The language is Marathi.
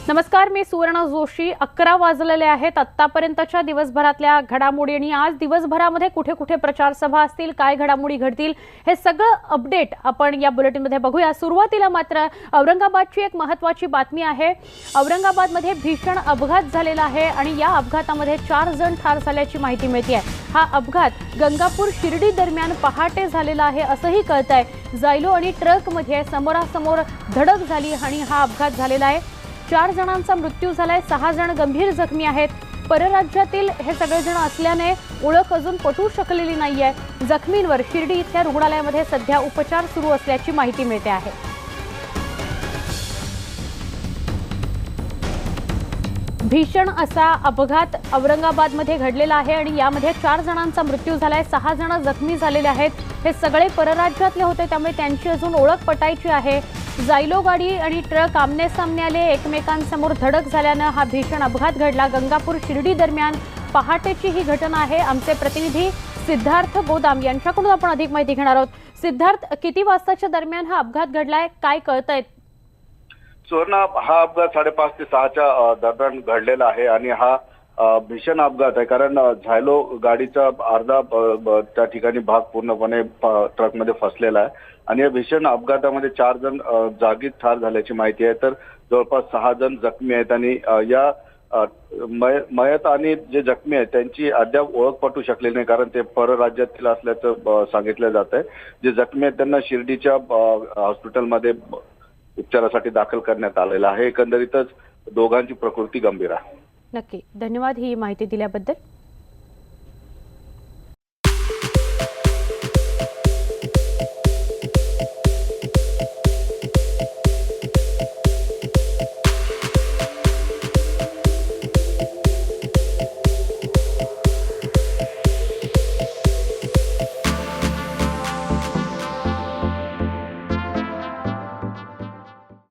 नमस्कार, मी सुवर्ण जोशी। 11 वाजलेले आहेत। आतापर्यंतच्या दिवसभरातल्या घडामोडी आणि आज दिवसभरामध्ये कुठे कुठे प्रचार सभा असतील, काय घडामोडी घडतील, हे सगळं अपडेट आपण या बुलेटिनमध्ये बघूया। सुरुवातीला मात्र औरंगाबादची एक महत्त्वाची बातमी आहे। औरंगाबादमध्ये भीषण अपघात झालेला आहे आणि या अपघातामध्ये 4 जण ठार झाल्याची माहिती मिळते आहे। हा अपघात गंगापूर शिर्डी दरम्यान पहाटे झालेला आहे असंही कळतंय। जायलो आणि ट्रकमध्ये समोरासमोर धडक झाली आणि हा अपघात झालेला आहे। 4 जणांचा मृत्यू झालाय, 6 जण गंभीर जखमी आहेत। परराज्यातील हे सगळेजण असल्याने ओळख अजून पटू शकलेली नाहीये। जखमींवर शिर्डी इथल्या रुग्णालयामध्ये सध्या उपचार सुरू असल्याची माहिती मिळते आहे। भीषण असा अपघात औरंगाबादमध्ये घडलेला आहे आणि यामध्ये 4 जणांचा मृत्यू झालाय, 6 जण जखमी झालेले आहेत। हे सगळे परराज्यातले होते, त्यामुळे त्यांची अजून ओळख पटायची आहे। जायलो गाडी आणि ट्रक आमने सामने आले, एकमेकांसमोर धडक झाल्यानं हा भीषण अपघात घडला। गंगापूर शिर्डी दरम्यान पहाटेची ही घटना आहे। आमचे प्रतिनिधी सिद्धार्थ गोदाम यांच्याकडून आपण अधिक माहिती घेणार आहोत। सिद्धार्थ, किती वाजताच्या दरम्यान हा अपघात घडलाय, काय कळतंय? सुवर्ण, हा अपघात 5:30 ते 6च्या दरम्यान घडलेला आहे आणि हा भीषण अपघात आहे। कारण झायलो गाडीचा अर्धा त्या ठिकाणी भाग पूर्णपणे ट्रकमध्ये फसलेला आहे आणि या भीषण अपघातामध्ये 4 जण जागीच ठार झाल्याची माहिती आहे, तर जवळपास 6 जण जखमी आहेत आणि या मयत आणि जे जखमी आहेत त्यांची अद्याप ओळख पटू शकलेली नाही, कारण ते परराज्यातील असल्याचं सांगितलं जात आहे। जे जखमी आहेत त्यांना शिर्डीच्या हॉस्पिटलमध्ये उपचारासाठी दाखल करण्यात आलेलं आहे। एकंदरीतच दोघांची प्रकृती गंभीर आहे। नक्की, धन्यवाद ही माहिती दिल्याबद्दल।